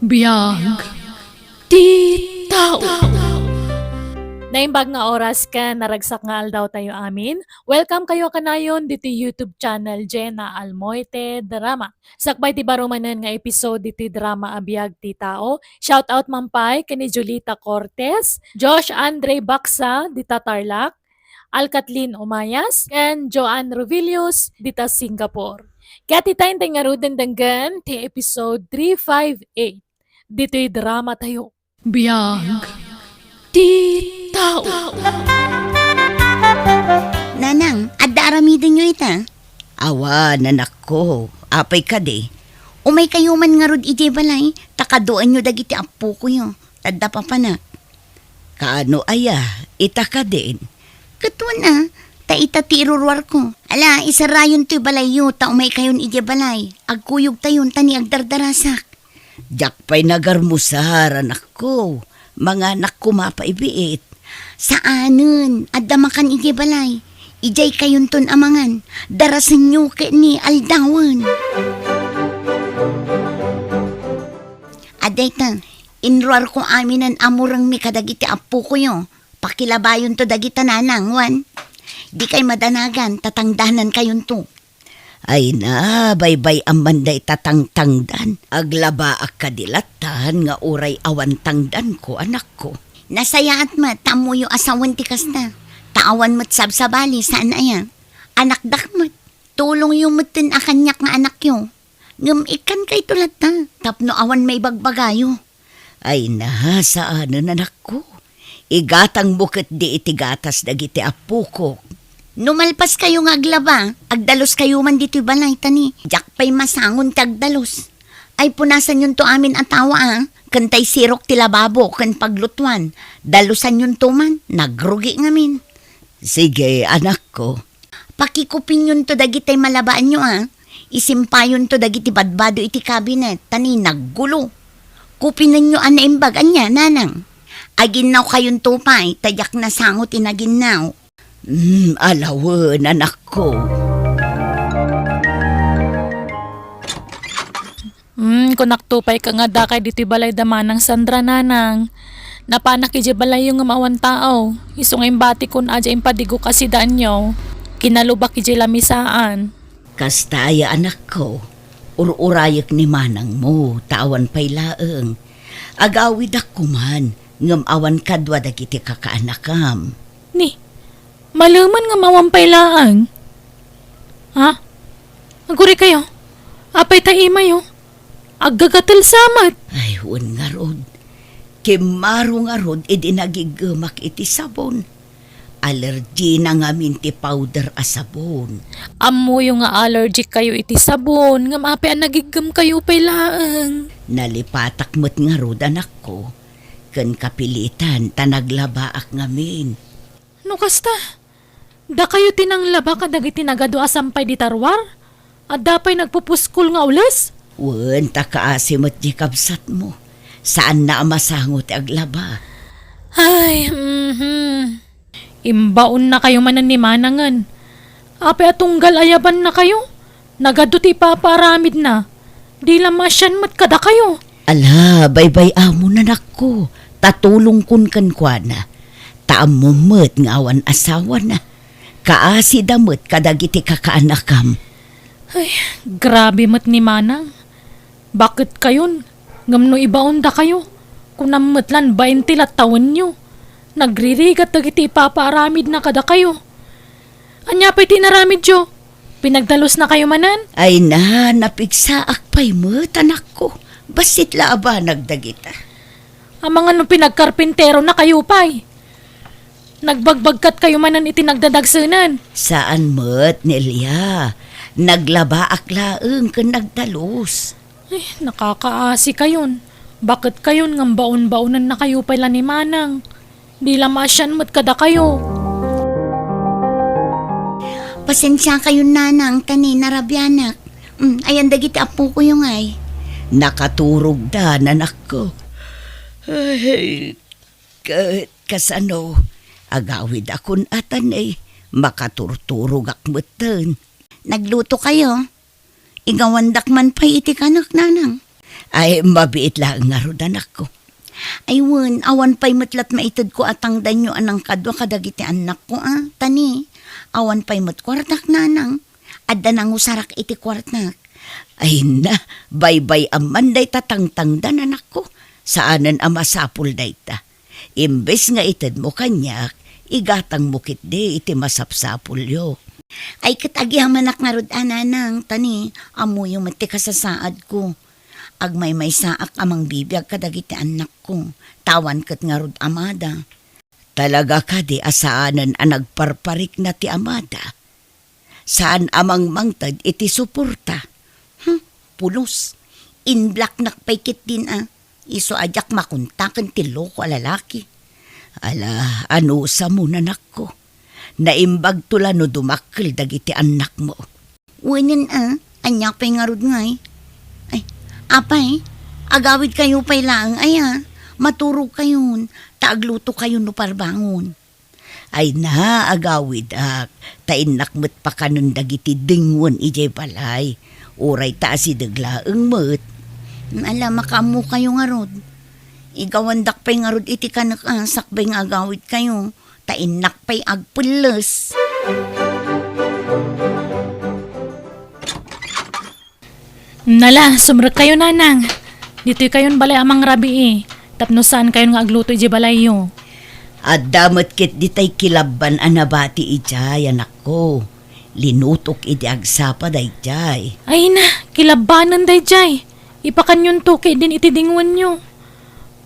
Biyag ti tao. Naimbag nga oras ka, naragsak nga aldaw tayo amin. Welcome kayo kanayon dito YouTube channel Jenna Almoite Drama. Sakbay ti barumanan nga episode dito drama Abiyag ti Tao. Shout out mampay kini Julita Cortez, Josh Andre Baksa dita Tarlac, Alcatlin Umayas, and Joanne Rovilius dita Singapore. Kaya titayin tayo nga ruden danggan ti episode 358. Dito'y drama tayo. Biyag ti tao. Nanang, adda aramidin nyo ita. Awa, nanak ko. Apay ka de. Umay kayo man nga rod ije balay, takadoan nyo dagiti apo ko yo. Tadda pa na. Kaano aya, ita ka din. Katuan na, ta ita ti irurwar ko. Ala, isarayon to'y balay yo, ta umay kayon ije balay. Agkuyog tayon, tani agdardarasak. Jakpay nagarmusar, anak ko. Mga anak ko mapaibiit. Saanen, adda makan ije balay. Ijay kayon ton amangan, darasan nyo ke ni aldawan. Aday ta, inruar ko aminan amurang mi kadagiti apo ko yo. Pakilabayon to dagita nanang, wan. Di kay madanagan, tatangdanan kayon to. Ay na, baybay amanday tatangtangdan. Aglaba ak kadilatan nga uray awan tangdan ko, anak ko. Nasaya at mat, tamo yung asawan tikas na. Taawan mat sabsabali, saan aya? Anak dakmat, tulong yung matin akanyak nga anak yo. Ngam ikan kay tulat na, tapno awan may bagbagayo. Ay na, saanan anak ko. Igatang bukit di itigatas dagiti apo ko. Numalpas kayo nga aglaba, agdalos kayo man dito'y balay tani. Jak pa'y masangon tagdalos. Ay punasan yun to amin atawa Kantay sirok ti lababo, kan paglutuan. Dalusan yun to man, nagrugi ngamin. Sige, anak ko. Pakikupin yun to dagitay malabaan nyo Isimpayon to dagiti badbado iti kabinet, tani naggulo. Kupinan nyo anaimbag, anya, nanang. Aginaw kayon to pa'y, tayak na sangot inaginaw. Alawan, anak ko. Kung naktupay ka nga dakay dito'y balay damanang Sandra nanang. Napanak ije balay yung ngamawan tao. Isungay bati kun aja impadigo kasi daan nyo. Kinalubak ije lamisaan. Kastaya, anak ko. Ururayak ni manang mo, tawan pa'y laeng. Agawid ako man, ngamawan kadwa dagiti kakaanakam. Ni, malaman nga mawampay laang. Ha? Aguri kayo. Apay taimayo. Aggagatal samat. Ay, huwag nga rod. Kimaro nga rod, nagigamak iti sabon. Allergy na nga minti powder a sabon. Amo yung nga allergic kayo iti sabon. Nga maapi ang nagigam kayo pay laang. Nalipatak mo't nga rod, anak ko. Kan kapilitan, tanaglabaak ngamin. No kasta? Da kayo tinanglaba kadag itinagado asampay di tarwar? At dapay nagpupuskol nga ulas? Wen, takaasimot di kabsat mo. Saan na masangot aglaba? Ay, Imbaon na kayo manan ni manangan. Ape atunggal ayaban na kayo. Nagado ti paparamid na. Di lamasyan mat kada kayo. Ala, baybay amo na nako. Tatulong kun kankwana. Taamumot nga awan asawa na. Kaasi damot kadagiti kakaanakam. Ay, grabe mat ni manang. Bakit kayon? Ngamno ibaon da kayo. Kung namatlan 20 lat taon nyo. Nagririgat dagiti ipaparamid na kada kayo. Anya pa'y tinaramid yo. Pinagdalos na kayo manan? Ay na, napigsaak pa'y mo't anak ko. Basit laaba nagdagita. Ang mga nung pinagkarpintero na kayo pa'y. Nagbagbagkat kayo manan itinagdadagsanan. Saan mo't, Nelia? Naglabaak laeng kan nagdalos. Ay, nakakaasi kayon. Bakit kayon ng baon-baonan na kayo pala ni manang? Di lamasyan mo't kada kayo. Pasensya kayo nanang, tani narabyanak. Ayan dagiti apo ko yung ay. Nakaturog da, anak ko. Ay, kasano, agawid akon atan makaturturog akmutan. Nagluto kayo. Igawandak man pa'y iti kanak nanang. Ay, mabiit lang nga ron anak ko. Aywan, awan pa'y matlat maitad ko atang danyo anang kadwa kadagiti anak ko tani. Awan pa'y matkwartak nanang. Adda nang usarak iti kwartak. Ay na, baybay aman day tatangtangdan anak ko. Saanan masapul day ta. Imbes nga itad mo kanyak, igatang mukit di iti masapsapul yo. Ay katagya manak nga rod ananang tani. Amo yung mati kasasaad ko. Agmay may saak amang bibiyag kadagiti anak ko. Tawan kat nga rod amada. Talaga ka di asaanan nagparparik na ti amada. Saan amang mangtad iti suporta? Pulos. In black nakpaykit din Iso ajak makuntakan ti loko lalaki. Ala, ano sa muna ko? Naimbag tula no dumakil dagiti anak mo. Uwinin anyak pa'y nga rod ngay. Ay, apay, agawid kayo pa'y lang maturo kayon, taagluto kayo no parbangon. Ay na, agawid tainak mo't pa kanon dagiti dingwon ijay balay. Uray ta si daglaeng mo't. Ala, makamu kayo nga rod. Igawandak pa'y nga rod iti kanak sakbay nga agawid kayo. Tainak pa'y agpulos. Nala, sumrek kayo nanang. Dito'y kayon balay amang rabi Tapno saan kayon nga agluto iji balay yo. At damot kit ditay kilabban anabati ijay anak ko. Linutok iti agsapa day jay. Ay na, kilabanan day jay. Ipakan yung tuki din iti dingwan nyo.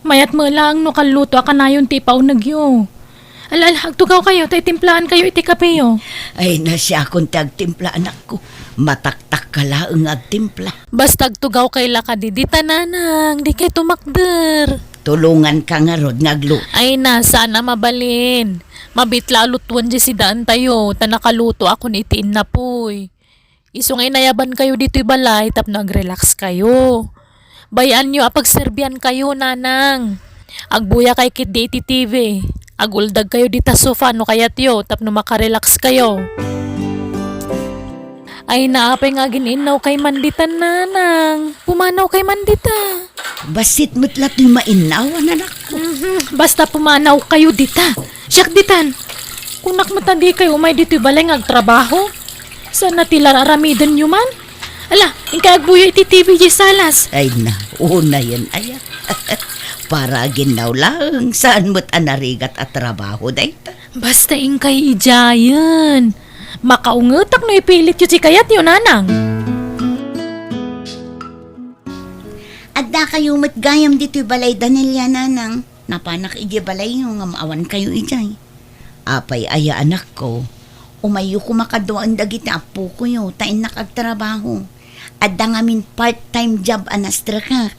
Mayat mo lang no kaluto akanayon ti paunag yo. Alala, agtugaw kayo, tay timplaan kayo iti kape yo. Ay na siya akong tagtimpla anak ko. Mataktak ka laang agtimpla. Basta agtugaw kay lakadi, di tananang, di kay tumakder. Tulungan ka nga rod ngaglo. Ay na, sana mabalin. Mabitla lutuan di si daan tayo, tanakaluto ako ni itiin na poy. Iso ngay nayaban kayo dito'y balay, tap nag-relax kayo. Bayan nyo apagserbian kayo, nanang. Agbuya kay kit di iti TV. Aguldag kayo dita sofa, no kayat yo, tap no makarelax kayo. Ay naapay nga gininaw kay manditan, nanang. Pumanaw kay mandita. Basit mo't yung mainawan anak ko. Basta pumanaw kayo dita. Siyak ditan. Kung nakmatandi kayo umay dito'y balay ngagtrabaho. Saan na tila aramidan nyo man? Ala, ingka agbuyo iti TV di salas. Ay na, una yan ayat. Para ginaw lang, saan mo't anarigat at trabaho day ta. Basta ingkay ijayan. Makaungutak no ipilit yun si kayat yun, nanang. Adda kayo matgayam dito'y balay Danelia nanang. Napanak iji balay yung maawan kayo ijay. Apay aya anak ko. Umayo ko makaduan dagiti apo ko yo, tain nakagtrabaho. Adda ngamin part-time job anastra ka.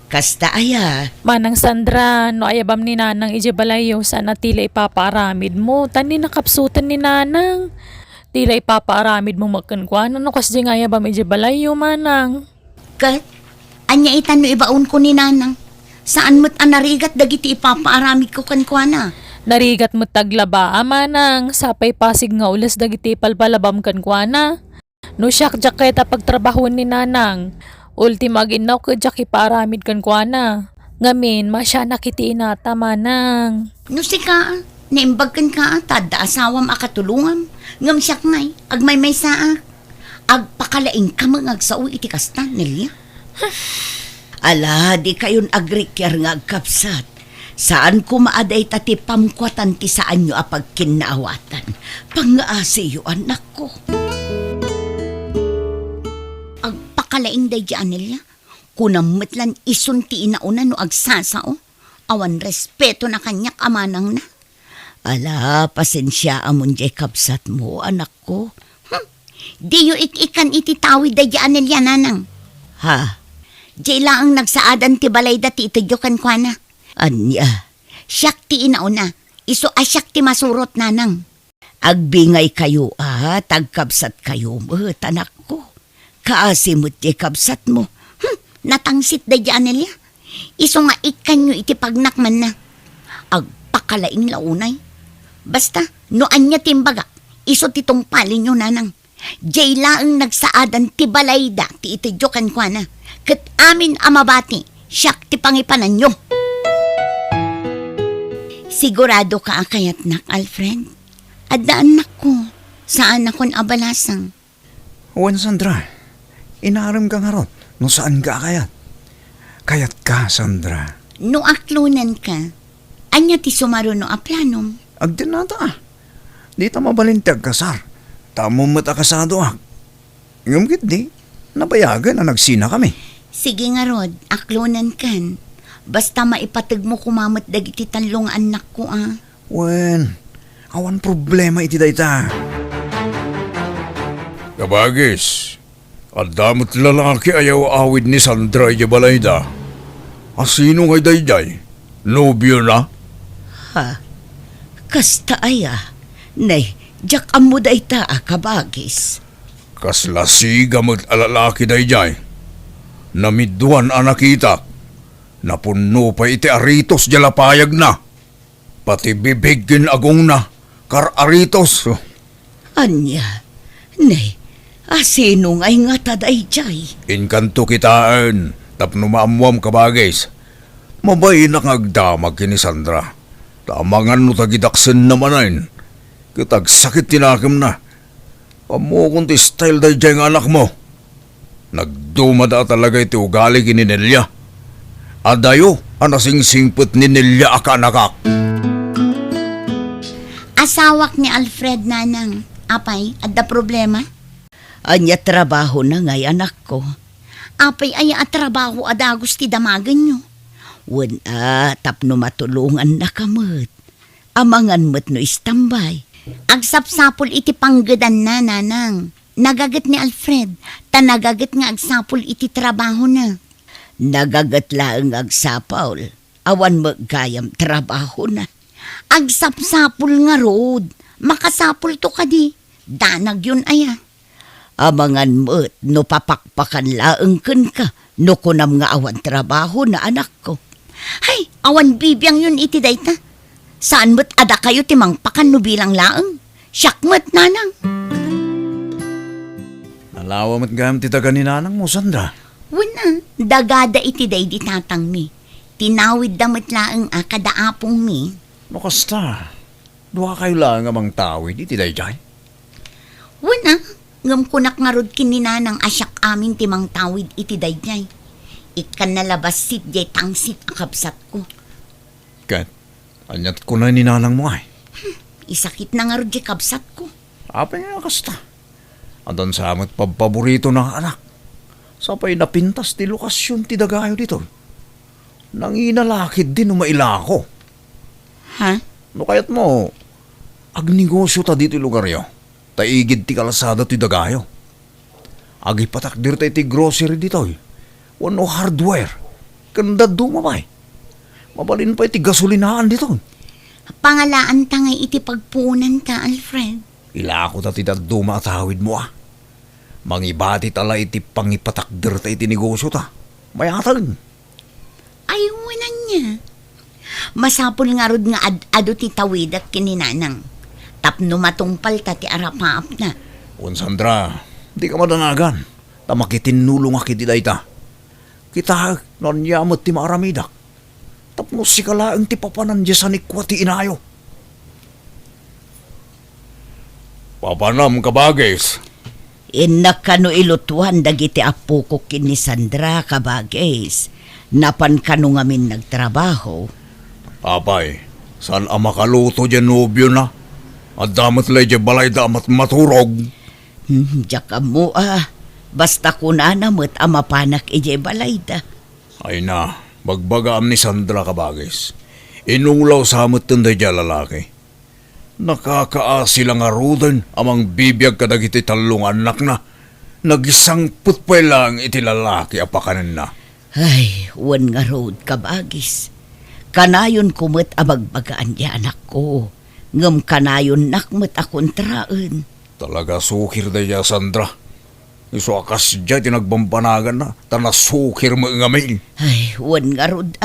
Kasta aya. Manang Sandra, no ayabam ni nanang iji balayo, sana tila ipapaaramid mo. Tani nakapsutan ni nanang. Tila ipapaaramid mo magkankwan. Ano kasi nga ayabam iji balayo, manang? Kat, anya itan no ibaon ko ni nanang. Saan mo't anarigat dagiti ipapaaramid ko kankwana? Narigat mo taglaba, manang. Sapay pasig nga ulas dagiti palpalabam kankwana. No siyak jaketa pagtrabahon ni nanang. Ultima ginaw ka jak iparamid kankwana. Ngamin, masya nakiti inata, manang. No si ka, naimbag kan ka, tada asawam akatulungam. Ngam siyak ngay, agmay may saak. Agpakalaing ka mga agsao iti kasta, Nelia. Ala, di kayon agrikyar nga agkapsat. Saan ko maaday tati pamkwatan ti saan nyo apag kinaawatan. Pangaasi yo anak ko. Agpakalaing day di Anelia. Kunamatlan isun ti inauna no agsasao. Awan respeto na kanyak amanang na. Ala, pasensya amon jay kapsat mo anak ko. Di yu ikan iti tawid day di Anelia nanang. Ha? Di lang nagsaadan ti balay dati itidyo kankwana. Anya? Siyak ti inauna. Iso asyak ti masurot nanang. Agbingay kayo tagkapsat kayo mo, anak ko. Kaasi mo't jay kapsat mo. Natangsit day di Anelia. Iso nga ikan nyo iti pagnakman na. Agpakalaing launay. Basta, no anya timbaga, iso titong palin nyo nanang. Jay laang nagsaadan ti balayda ti itidyokan kwa na. Kat amin amabati, siyak ti pangipanan nyo. Sigurado ka akayat nak, Alfred? Adaan nak ko. Saan akon abalasang? Juan Sandra, inaram ka nga ron. No saan ka kayat? Kayat ka, Sandra. No aklunan ka. Anya ti sumaro no aplanom. Agdin na ta. Di ta mabalintag kasar. Tamo mata kasado ak. Ngumkit di, nabayagan na nagsina kami. Sige nga Rod, aklunan kan. Basta maipatag mo kumamot dagiti tanlong anak ko Wen, awan problema iti dayta. Kabagis, adamot lalaki ayaw awid ni Sandra iya balayda. Asino ngay dayday? Nobyo na? Ha? Kasta aya. Nay, jak amo dayta kabagis. Kaslasiga mo't alalaki dayday. Namidduan anakita. Napuno pa iti aritos jalapayag na. Pati bibigin agong na. Kar aritos. Anya, nay, asino ngay nga tadayjay? Inkanto kitaan. Tapno maamuam kabagis. Mabay na ngagdamag kini Sandra. Tamangan no tagidaksen namanain. Kitag sakit tinakim na. Amo kung ti style dayjay ng anak mo. Nagdumada talaga iti ugali kini Nelia. Adayo, anasing-singput ni Nelia akanakak. Asawak ni Alfred nanang. Apay, adda problema? Anya trabaho na ngay anak ko. Apay ay trabaho adagos ti damagan nyo. Wala, tapno matulungan na kamot. Amangan mo't no istambay. Agsapsapol iti panggadan na nanang. Nagagat ni Alfred. Tanagagat nga agsapol iti trabaho na. Nagagat laang agsapaw. Awan mo gayam trabaho na. Agsapsapol nga Rod. Makasapol to ka di. Danag yun aya. Amangan mo't no papakpakan laang kun ka. No kunam nga awan trabaho na anak ko. Hay, awan bibiyang yun iti dayta. Saan mo't ada kayo timang pakan no bilang laang? Siyak mo't nanang. Nalawa mo't gayam titaga ni nanang mo, Sandra. Wala, dagada iti day di tatang mi. Tinawid damot laang kadaapong mi. No kasta, duha kayo lang amang tawid iti dayjay. Wala, ngam kunak nga rod kininanang asyak amin timang tawid iti dayjay. Ikan nalabas sit jay tangsit akabsat ko. Kat, anyat ko na ni nanang mo ay. Isakit na nga rod jay kabsat ko. Apay nga kasta. Andan sa amat paborito ng anak. Sapay napintas ti lokasyon ti dagayo dito. Nanginalakid din umaila ako. Ha? No kayat mo, agnegosyo ta dito lugar yo. Taigid ti kalasada ti dagayo. Agipatakdir ta iti grocery dito. Wano hardware. Kanda dumabay. Mabalin pa iti gasolinaan dito. Pangalaan tangay iti pagpunan ta, Alfred. Ila ako ta ti duma at hawid mo Mangibati tala iti pangipatakder ta iti negosyo ta. Mayatag. Ayunan niya. Masapol nga rod nga ado ti tawidat kininanang. Tapno matungpal ta ti arapaap na. Sandra, di ka madanagan. Tamakitinulong akit iti ta. Kita nanyamot ti maaramidak. Tapno si kalaang ti papanan sa nikwa ti inayo. Papanam kabagis. Inak kano ilutuan dagiti apo ko kini Sandra kabagis. Napan kano ngamin nagtrabaho. Apay, saan ang makaluto dyan nobyo na? At damat lay dyan balay damat maturog. Diyak mo Basta kunana mo't amapanak ije balayda. Ay na, magbagaam ni Sandra kabagis. Inulaw sa amot tunday dyan lalaki. Nakakaasi lang arudan amang bibiyag kadagiti talong anak na. Nagisangput pa lang iti lalaki apakanan na. Ay, wan nga road kabagis. Kanayon kumot abagbagaan di anak ko. Ngam kanayon nakmat akontraan. Talaga sukir da dya Sandra. Iso akas dya tinagbambanagan na. Tanasukir mo ngamin. Ay, wan nga road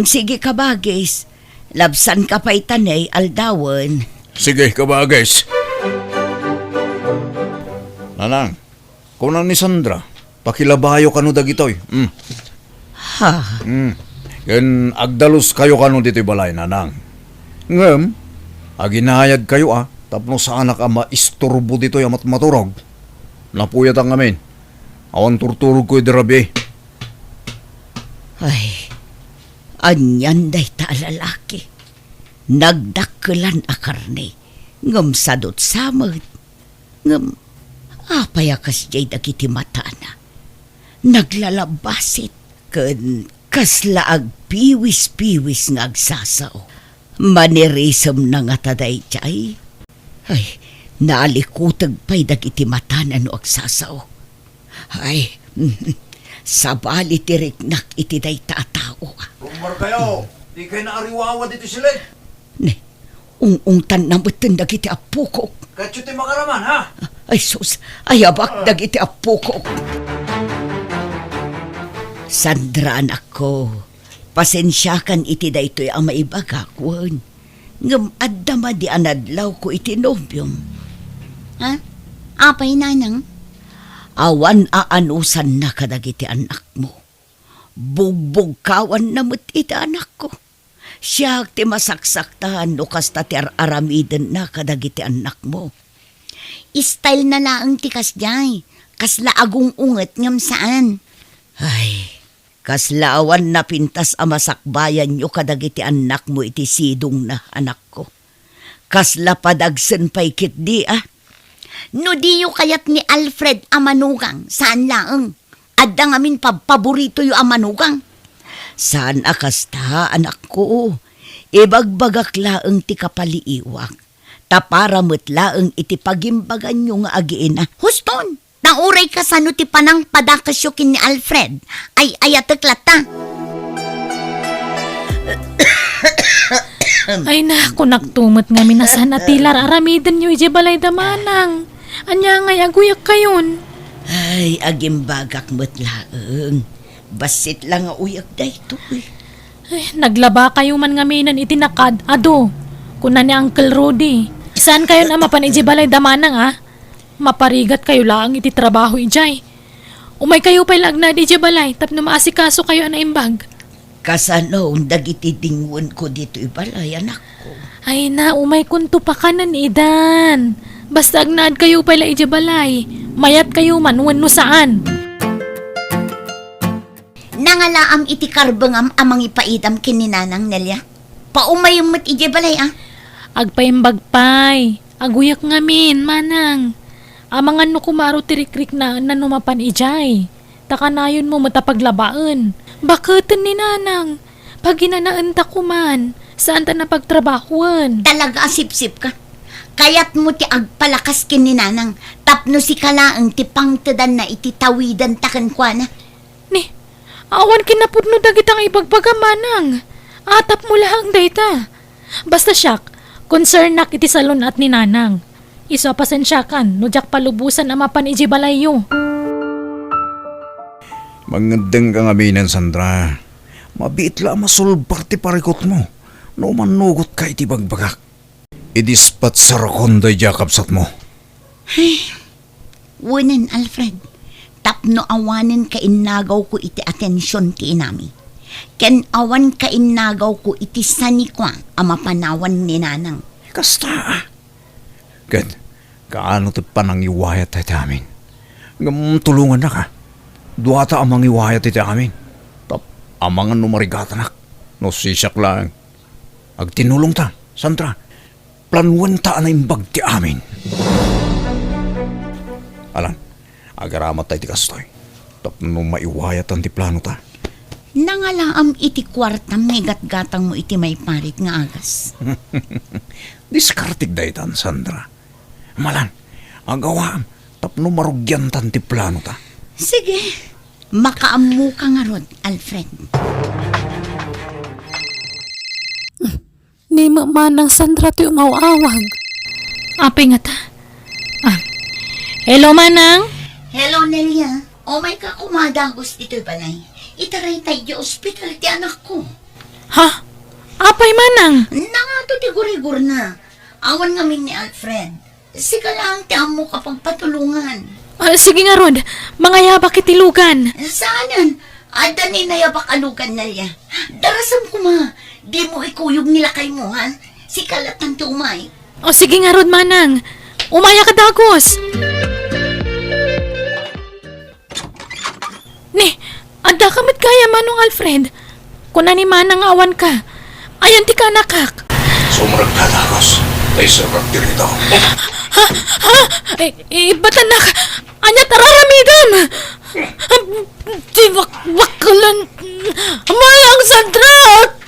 Sige kabagis. Labsan ka pa'y tanay aldawan. Sige kabagis. Nanang, kunan ni Sandra, pakilabayo kanu dagitoy. Ha, Ken agdalos kayo kanu dito'y balay, nanang. Ngem, aginahayag kayo tapno sa anak maisturbo dito'y amat maturog. Napuyat ang amin. Awan turturog ko'y dirabi. ay, anyan day ta lalaki. Nagdakkelan a karne, ngem sadot samot. Ngem, apayakas jay dagiti matana. Naglalabasit, ken kasla agpiwis-piwis nga agsasaw. Manirisem na nga taday jay. Ay, naalikutag pa'y dagiti matana no agsasaw. Ay, sabali tiriknak iti day tatao. Rumar kayo, di kayo naariwawa dito sila. Ne, ung-ungtan na mutin dagiti apukok. Kachuti makaraman, ha? Ay sus, ayabak dagiti apukok. Sandra anak ko, pasensyakan iti daytoy ang maibagakwan. Ngam addama di anadlaw ko iti nobyom. Ha? Apay nanang? Awan aanusan na kadagiti anak mo. Bugbog kawan na mo't iti anak ko. Siya ti masaksaktahan no kasta ti aramiden na kadagiti anak mo. Style na laang tikas jay. Kasla agong unget ngam saan. Ay, kaslaawan na pintas amasakbayan nyo kadagiti anak mo iti sidong na anak ko. Kasla padagsen pa'y kitdi No diyo kayat ni Alfred amanugang. Saan laang? Adda ngamin paborito yu amanugang. Saan akasta anak ko? Ibagbagak laeng ti kapaliiwak. Taparamot laeng iti pagimbagan nyo nga agiin Huston, nauray ka sa ti panang padakasyokin ni Alfred. Ay ayateklata. Ay na, kunaktumot nga minasan at tilar aramiden nyo ije balay damanang. Anya ngay aguyak kayon. Ay, agimbagak mo't laeng. Basit lang nga uyak dayto Ay, naglaba kayo man nga minan itinakad, ado. Kuna ni Uncle Rudy. Saan kayo na mapan ije balay damanang Maparigat kayo lang iti trabaho ijay. Umay kayo pa'y lagnad ije balay, tapno maasikaso kayo imbag. Kasano, dagiti dingwon ko dito ibalay, anak ko. Ay na, umay kunto pa kanan idan. Basta agnad kayo pala ije balay. Mayat kayo man, wano saan. Nangalaam iti karbengam amang ipaidam kininanang Nelia. Paumayong mat ije balay Agpaimbag pay. Aguyak ngamin, manang. Amang ano kumaro tirikrik na nanumapan ijay. Takanayon mo matapaglabaan. Bakit ni nanang? Pag ginanaan ta kuman, saan ta napagtrabahuan? Talaga asip-sip ka. Kayat mo ti agpalakas kininanang. Tapno si kalaang ti pangtadan na iti tawidan takan kwa na. Ni, awan kinapudno dagitang ibagpagamanang. Atap mo lang dayta. Basta siyak, concern nak iti salon at ni nanang. Iso pasensyakan, no jak palubusan ang mapan iji balayo. Magandang kang aminan, Sandra. Mabiit lang masulbar ti parikot mo. No manugot ka iti bagbagak. Idispat sa rakonday jakapsat mo. Wunan Alfred. Tapno awanin ka inagaw ko iti atensyon ti inami. Ken awan ka inagaw ko iti sanikwa ama panawan ni nanang. Kasta. Ken, kaano ti panangiwayat tayo amin? Tulungan na ka. Duwata amang iwayat iti amin. Tap, amangan numarigatanak. No sisak lang. Agtinulong ta, Sandra. Planuan ta na imbag ti amin. Alan, agaramat tayo ti kastoy. Tap, no maiwayat ang ti plano ta. Nangalaam iti kwartam nga gatgatang mo iti may parit nga agas. Diskartig daytan, Sandra. Malan, agawaam. Tap, no marugyan tan ti plano ta. Sige, makaamu ka nga rod, Alfred. Ni manang Sandra ti umawawag. Apay nga ta. Hello, manang? Hello, Nelia. O may kakumadagos dito'y balay. Itaray tayo di ospital ti anak ko. Ha? Apay manang? Nangato ti gurigur na. Awan ngamin ni Alfred. Sika lang ti amo kapag patulungan. Sige nga Rod, mga yabak itilugan. Saanan? Ada ni nayabak alugan na liya. Darasam ko ma. Di mo ikuyog nila kay mo, ha? Si kalatan ti umay. Sige nga Rod manang, umaya ka dagos. Ni, ada kamit kaya manong Alfred. Kuna ni manang awan ka, ayan ti ka nakak. Sumrag ka dagos. Ay sarap dirito. Batan na ka, anya tararamidam. Di bakalan, malang Sandra,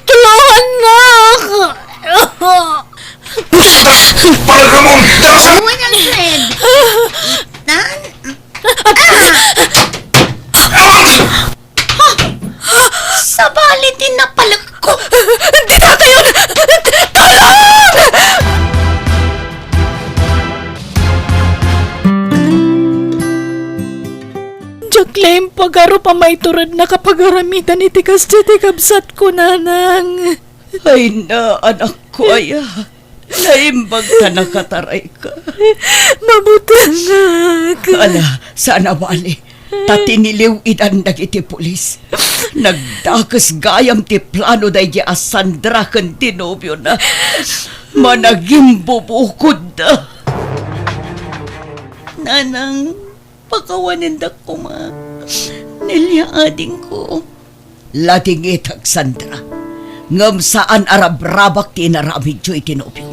tulungan na. Para ka mo! Darasam! Uwan ang Fred. Nan? Sa balit din napalag ko. Di ka kayo! Tulong! Jacqueline, pagaro pa may turad na kapagaramitan iti kasdi ti kabsat ko, nanang. Ay na, anak ko, aya. Naimbag ka nakataray ka. Mabutangag. Ala, sana bali. Tatiniliw idan dagiti pulis. Nagdakas gayam ti plano day a Sandra kan tinobyo na. Managing bubukod na. Nanang, pakawanin da ko ma. Nilyaading ko. Lating itag Sandra. Ngam saan arab-rabak ti naramid jo itinobyo.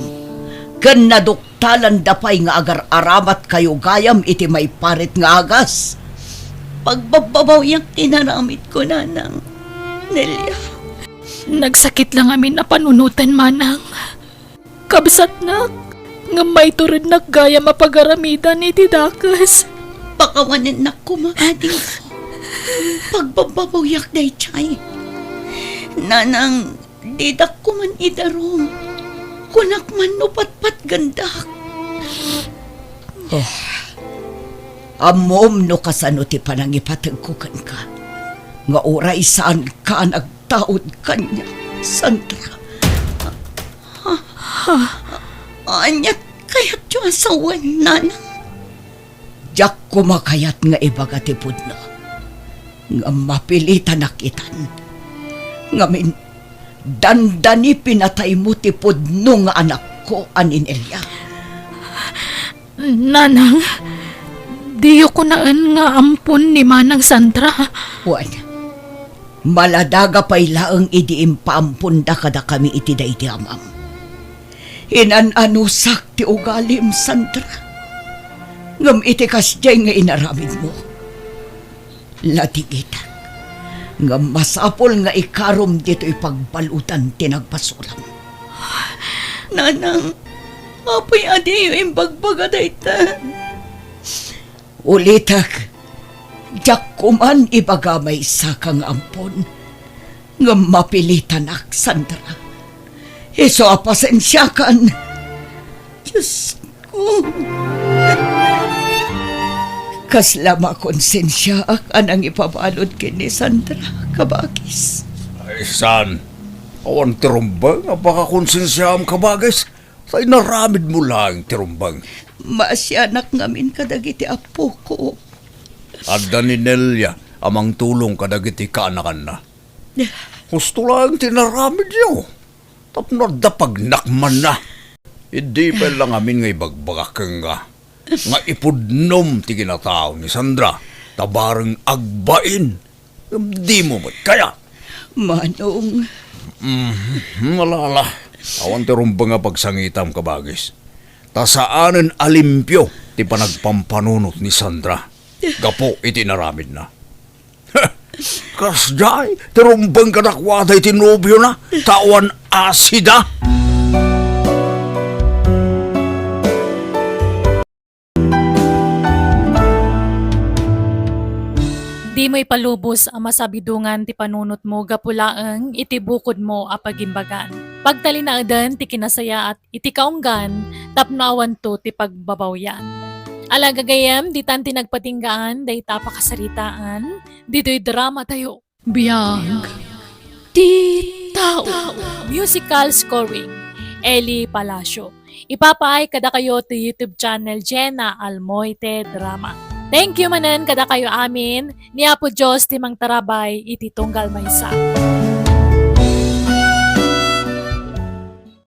Kan naduktalan dapay nga agar aramat kayo gayam iti may parit nga agas. Pagbababaw yung tinaramid ko, nanang. Nelia. Nagsakit lang amin na panunutan, manang. Kabsat na, nga may turad na gaya mapagaramitan iti dakas. Pakawanin na kumaading ko. Pagbababaw yak day chay. Nanang, didak ko man idarong. Kunak man no patpat gandak. Amom no kasano ti panangipatagkukan ka. Nga oray saan ka nagtaod kanya, Sandra. Anyat kayat yung asawan, nanang. Diyak kumakayat nga ibagatipod no. Nga mapilitan nakitan. Ngamin, dandani pinatay mo tipod no nga anak ko, anin Elia. Nanang, diyo ko naan nga ampun ni manang Sandra. Wan, maladaga pa'y laang idiim paampun da kada kami iti da iti amam. Inan-anusak ti ugalim, Sandra. Ngam iti kasjay nga inaramid mo. Latigitan. Ngam masapol nga ikarom dito ipagbalutan tinagpasulam. Nanang, apoy adi yung imbagbaga dayta. Ulitak, diyak kuman ibagamay sa kang ampon. Nga mapilitan ak, Sandra. Iso apasensyakan. Diyos ko. Kaslama konsensya ak anang ipabalod kini Sandra, kabagis. Ay, san? Awan tirumbang, baka konsensyam ka bagay. Sa inaramid mo lang tirumbang. Masyanak ngamin kadagiti apo ko. Adda ni Nelia, amang tulong kadagiti kaanakan na. Gusto lang tinaramid niyo. Tapno dapag nakman na. Hindi pa lang amin nga ibagbagakang nga. Nga ipudnom ti kinatao ni Sandra. Tabarang agbain. Di mo ba't kaya? Manong, Malala. Awan ti rumba nga pagsangitam kabagis. Tasaanan alimpyo ti panagpampanunot ni Sandra. Gapo iti naramid na. Kasday, ti rumbang kadakwada iti nobyo na. Tawan asida. Di mo'y palubos ang masabidungan ti panunot mo gapulaang iti bukod mo apagimbagan. Pagtalinaadan ti kinasaya at iti kaunggan tapnaawan to ti pagbabawyan. Alagagayam di tan tinagpatinggaan day tapakasaritaan dito'y drama tayo. Biyag ti tao. Musical scoring Eli Palacio. Ipapaay kada kayo to YouTube channel Jenna Almoite Drama. Thank you manen kada kayo amin. Niya po Diyos timang tarabay iti tunggal maysa.